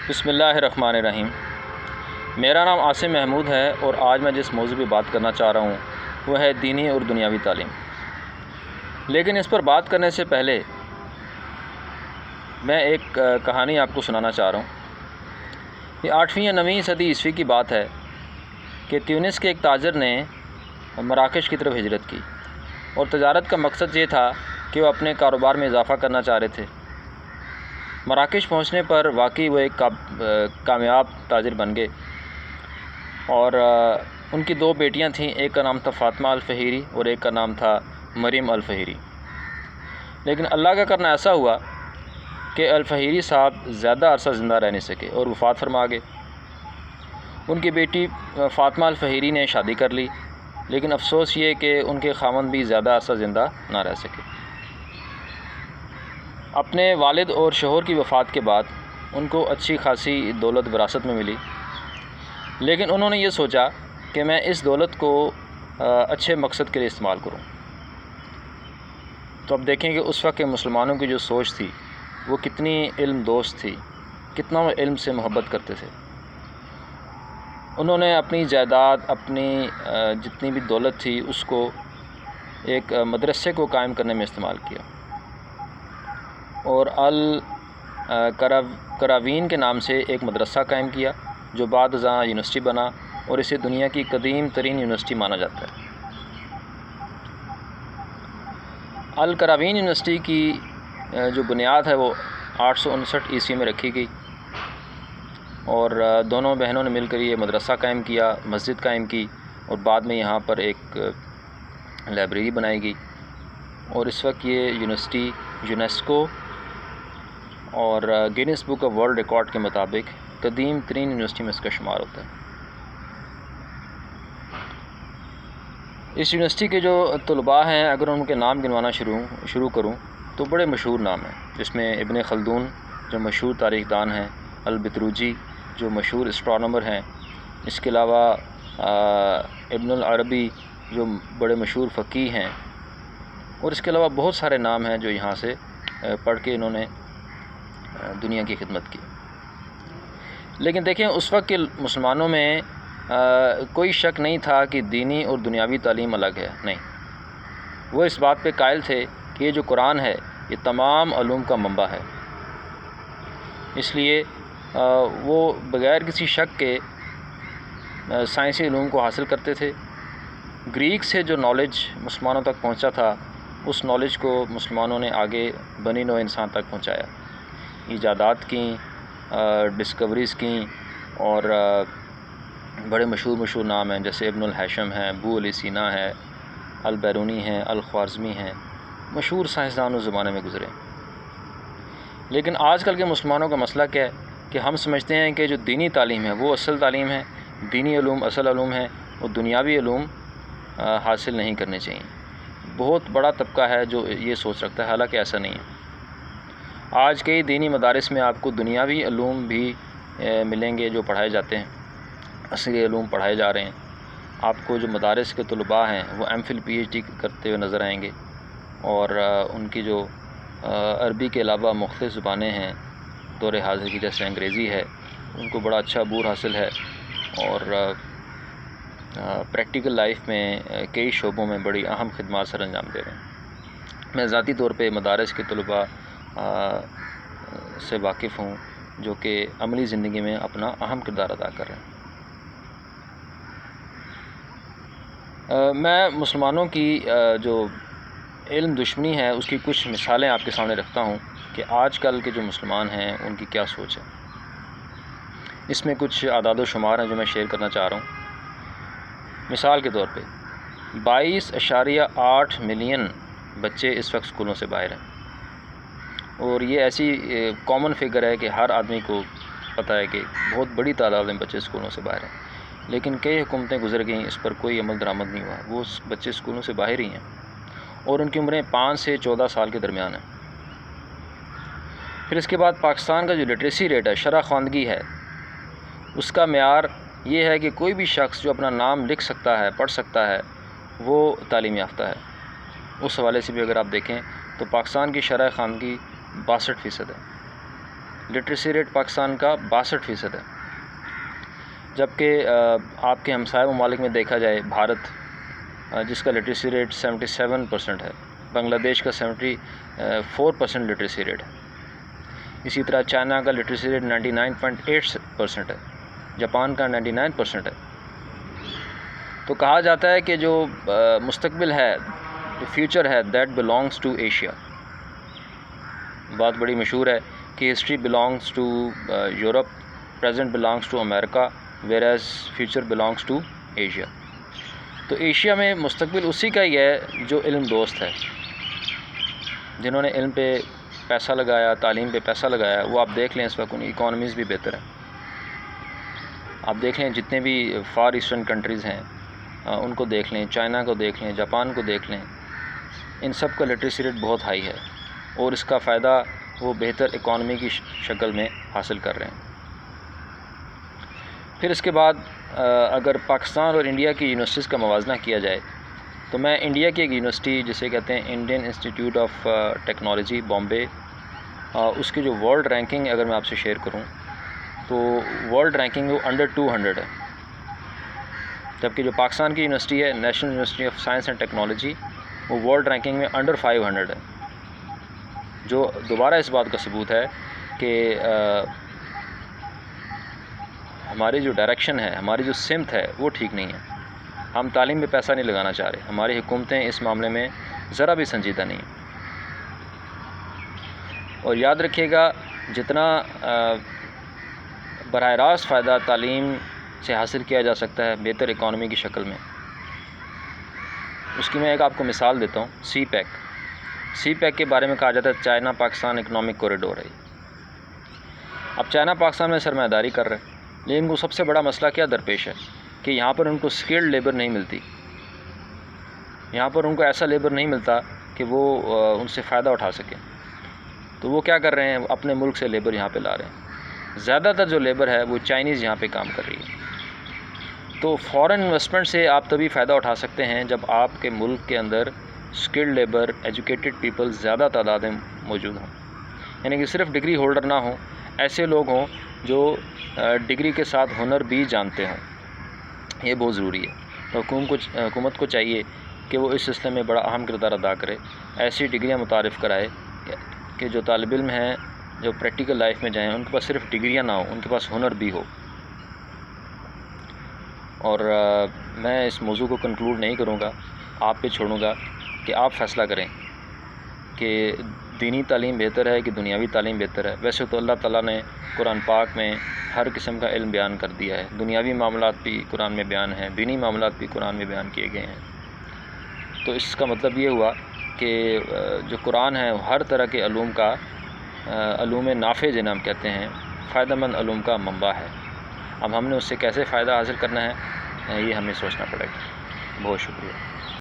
بسم اللہ الرحمن الرحیم۔ میرا نام عاصم محمود ہے اور آج میں جس موضوع پہ بات کرنا چاہ رہا ہوں وہ ہے دینی اور دنیاوی تعلیم۔ لیکن اس پر بات کرنے سے پہلے میں ایک کہانی آپ کو سنانا چاہ رہا ہوں۔ یہ 8ویں یا 9ویں صدی عیسوی کی بات ہے کہ تیونس کے ایک تاجر نے مراکش کی طرف ہجرت کی، اور تجارت کا مقصد یہ تھا کہ وہ اپنے کاروبار میں اضافہ کرنا چاہ رہے تھے۔ مراکش پہنچنے پر واقعی وہ ایک کامیاب تاجر بن گئے، اور ان کی 2 بیٹیاں تھیں، ایک کا نام تھا فاطمہ الفہیری اور ایک کا نام تھا مریم الفہیری۔ لیکن اللہ کا کرنا ایسا ہوا کہ الفہیری صاحب زیادہ عرصہ زندہ رہ نہیں سکے اور وفات فرما گئے۔ ان کی بیٹی فاطمہ الفہیری نے شادی کر لی، لیکن افسوس یہ کہ ان کے خاوند بھی زیادہ عرصہ زندہ نہ رہ سکے۔ اپنے والد اور شوہر کی وفات کے بعد ان کو اچھی خاصی دولت وراثت میں ملی، لیکن انہوں نے یہ سوچا کہ میں اس دولت کو اچھے مقصد کے لیے استعمال کروں۔ تو اب دیکھیں کہ اس وقت کے مسلمانوں کی جو سوچ تھی وہ کتنی علم دوست تھی، کتنا وہ علم سے محبت کرتے تھے۔ انہوں نے اپنی جائیداد، اپنی جتنی بھی دولت تھی اس کو ایک مدرسے کو قائم کرنے میں استعمال کیا، اور القراوین کے نام سے ایک مدرسہ قائم کیا جو بعد ازاں یونیورسٹی بنا، اور اسے دنیا کی قدیم ترین یونیورسٹی مانا جاتا ہے۔ القراوین یونیورسٹی کی جو بنیاد ہے وہ 859 عیسوی میں رکھی گئی، اور دونوں بہنوں نے مل کر یہ مدرسہ قائم کیا، مسجد قائم کی، اور بعد میں یہاں پر ایک لائبریری بنائی گئی، اور اس وقت یہ یونیورسٹی یونیسکو اور grains book of world record کے مطابق قدیم ترین یونیورسٹی میں اس کا شمار ہوتا ہے۔ اس یونیورسٹی کے جو طلباء ہیں، اگر ان کے نام گنوانا شروع کروں تو بڑے مشہور نام ہیں، جس میں ابن خلدون جو مشہور تاریخ دان ہیں، البتروجی جو مشہور اسٹرانومر ہیں، اس کے علاوہ ابن العربی جو بڑے مشہور فقیہ ہیں، اور اس کے علاوہ بہت سارے نام ہیں جو یہاں سے پڑھ کے انہوں نے دنیا کی خدمت کی۔ لیکن دیکھیں اس وقت کے مسلمانوں میں کوئی شک نہیں تھا کہ دینی اور دنیاوی تعلیم الگ ہے، نہیں، وہ اس بات پہ قائل تھے کہ یہ جو قرآن ہے یہ تمام علوم کا منبع ہے۔ اس لیے وہ بغیر کسی شک کے سائنسی علوم کو حاصل کرتے تھے۔ گریک سے جو نالج مسلمانوں تک پہنچا تھا اس نالج کو مسلمانوں نے آگے بنی نوع انسان تک پہنچایا، ایجادات کیں، ڈسکوریز کیں، اور بڑے مشہور نام ہیں جیسے ابن الہیثم ہیں، ابو علی سینا ہے، البیرونی ہیں، الخوارزمی ہیں، مشہور سائنسدان اس زمانے میں گزرے۔ لیکن آج کل کے مسلمانوں کا مسئلہ کیا ہے کہ ہم سمجھتے ہیں کہ جو دینی تعلیم ہے وہ اصل تعلیم ہے، دینی علوم اصل علوم ہے، اور دنیاوی علوم حاصل نہیں کرنے چاہیے۔ بہت بڑا طبقہ ہے جو یہ سوچ رکھتا ہے، حالانکہ ایسا نہیں ہے۔ آج کئی دینی مدارس میں آپ کو دنیاوی علوم بھی ملیں گے جو پڑھائے جاتے ہیں، اصلی علوم پڑھائے جا رہے ہیں۔ آپ کو جو مدارس کے طلباء ہیں وہ M Phil P H D کرتے ہوئے نظر آئیں گے، اور ان کی جو عربی کے علاوہ مختلف زبانیں ہیں دور حاضر کی، جیسے انگریزی ہے، ان کو بڑا اچھا عبور حاصل ہے، اور پریکٹیکل لائف میں کئی شعبوں میں بڑی اہم خدمات سر انجام دے رہے ہیں۔ میں ذاتی طور پہ مدارس کے طلباء سے واقف ہوں جو کہ عملی زندگی میں اپنا اہم کردار ادا کر رہے ہیں۔ میں مسلمانوں کی جو علم دشمنی ہے اس کی کچھ مثالیں آپ کے سامنے رکھتا ہوں کہ آج کل کے جو مسلمان ہیں ان کی کیا سوچ ہے۔ اس میں کچھ اعداد و شمار ہیں جو میں شیئر کرنا چاہ رہا ہوں۔ مثال کے طور پہ 22.8 ملین بچے اس وقت اسکولوں سے باہر ہیں، اور یہ ایسی کامن فگر ہے کہ ہر آدمی کو پتہ ہے کہ بہت بڑی تعداد میں بچے اسکولوں سے باہر ہیں، لیکن کئی حکومتیں گزر گئیں، اس پر کوئی عمل درآمد نہیں ہوا، وہ بچے اسکولوں سے باہر ہی ہیں، اور ان کی عمریں 5 سے 14 سال کے درمیان ہیں۔ پھر اس کے بعد پاکستان کا جو لٹریسی ریٹ ہے، شرح خواندگی ہے، اس کا معیار یہ ہے کہ کوئی بھی شخص جو اپنا نام لکھ سکتا ہے، پڑھ سکتا ہے، وہ تعلیم یافتہ ہے۔ اس حوالے سے بھی اگر آپ دیکھیں تو پاکستان کی شرح خواندگی 62% ہے۔ لٹریسی ریٹ پاکستان کا 62% ہے، جبکہ آپ کے ہمسائے ممالک میں دیکھا جائے بھارت جس کا لٹریسی ریٹ 77% ہے، بنگلہ دیش کا 74% لٹریسی ریٹ ہے، اسی طرح چائنا کا لٹریسی ریٹ 99.8% ہے، جاپان کا 99% ہے۔ تو کہا جاتا ہے کہ جو مستقبل ہے، جو فیوچر ہے، دیٹ بلانگس ٹو ایشیا۔ بات بڑی مشہور ہے کہ history belongs to Europe, present belongs to America, whereas future belongs to Asia. تو ایشیا میں مستقبل اسی کا ہی ہے جو علم دوست ہے، جنہوں نے علم پہ پیسہ لگایا، تعلیم پہ پیسہ لگایا۔ وہ آپ دیکھ لیں اس وقت ان کی اکانومیز بھی بہتر ہیں۔ آپ دیکھ لیں جتنے بھی فار ایسٹرن کنٹریز ہیں ان کو دیکھ لیں، چائنا کو دیکھ لیں، جاپان کو دیکھ لیں، ان سب کا لٹریسی ریٹ بہت ہائی ہے اور اس کا فائدہ وہ بہتر اکانومی کی شکل میں حاصل کر رہے ہیں۔ پھر اس کے بعد اگر پاکستان اور انڈیا کی یونیورسٹیز کا موازنہ کیا جائے تو میں انڈیا کی ایک یونیورسٹی جسے کہتے ہیں Indian Institute of Technology Bombay, اس کی جو ورلڈ رینکنگ اگر میں آپ سے شیئر کروں تو ورلڈ رینکنگ وہ انڈر 200 ہے، جبکہ جو پاکستان کی یونیورسٹی ہے national university of science and technology, وہ ورلڈ رینکنگ میں انڈر 500 ہے، جو دوبارہ اس بات کا ثبوت ہے کہ ہماری جو ڈائریکشن ہے، ہماری جو سمت ہے وہ ٹھیک نہیں ہے۔ ہم تعلیم پہ پیسہ نہیں لگانا چاہ رہے، ہماری حکومتیں اس معاملے میں ذرا بھی سنجیدہ نہیں ہیں۔ اور یاد رکھیے گا جتنا براہ راست فائدہ تعلیم سے حاصل کیا جا سکتا ہے بہتر اکانومی کی شکل میں، اس کی میں ایک آپ کو مثال دیتا ہوں۔ سی پیک کے بارے میں کہا جاتا ہے چائنا پاکستان اکنامک کوریڈور ہے۔ اب چائنا پاکستان میں سرمایہ داری کر رہے ہیں، لیکن وہ سب سے بڑا مسئلہ کیا درپیش ہے کہ یہاں پر ان کو اسکلڈ لیبر نہیں ملتی، یہاں پر ان کو ایسا لیبر نہیں ملتا کہ وہ ان سے فائدہ اٹھا سکیں۔ تو وہ کیا کر رہے ہیں، اپنے ملک سے لیبر یہاں پہ لا رہے ہیں۔ زیادہ تر جو لیبر ہے وہ چائنیز یہاں پہ کام کر رہی ہے۔ تو فورن انویسٹمنٹ سے آپ تبھی فائدہ اٹھا سکتے ہیں جب آپ کے ملک کے اندر اسکلڈ لیبر، ایجوکیٹڈ پیپل زیادہ تعداد میں موجود ہوں، یعنی کہ صرف ڈگری ہولڈر نہ ہوں، ایسے لوگ ہوں جو ڈگری کے ساتھ ہنر بھی جانتے ہوں۔ یہ بہت ضروری ہے۔ حکومت کو چاہیے کہ وہ اس سلسلے میں بڑا اہم کردار ادا کرے، ایسی ڈگریاں متعارف کرائے کہ جو طالب علم ہیں جو پریکٹیکل لائف میں جائیں ان کے پاس صرف ڈگریاں نہ ہوں، ان کے پاس ہنر بھی ہو۔ اور میں اس موضوع کو کنکلوڈ نہیں کروں گا، آپ پہ چھوڑوں گا کہ آپ فیصلہ کریں کہ دینی تعلیم بہتر ہے کہ دنیاوی تعلیم بہتر ہے۔ ویسے تو اللہ تعالیٰ نے قرآن پاک میں ہر قسم کا علم بیان کر دیا ہے، دنیاوی معاملات بھی قرآن میں بیان ہیں، دینی معاملات بھی قرآن میں بیان کیے گئے ہیں۔ تو اس کا مطلب یہ ہوا کہ جو قرآن ہے ہر طرح کے علوم نافع جنہیں ہم کہتے ہیں، فائدہ مند علوم کا منبع ہے۔ اب ہم نے اس سے کیسے فائدہ حاصل کرنا ہے یہ ہمیں سوچنا پڑے گا۔ بہت شکریہ۔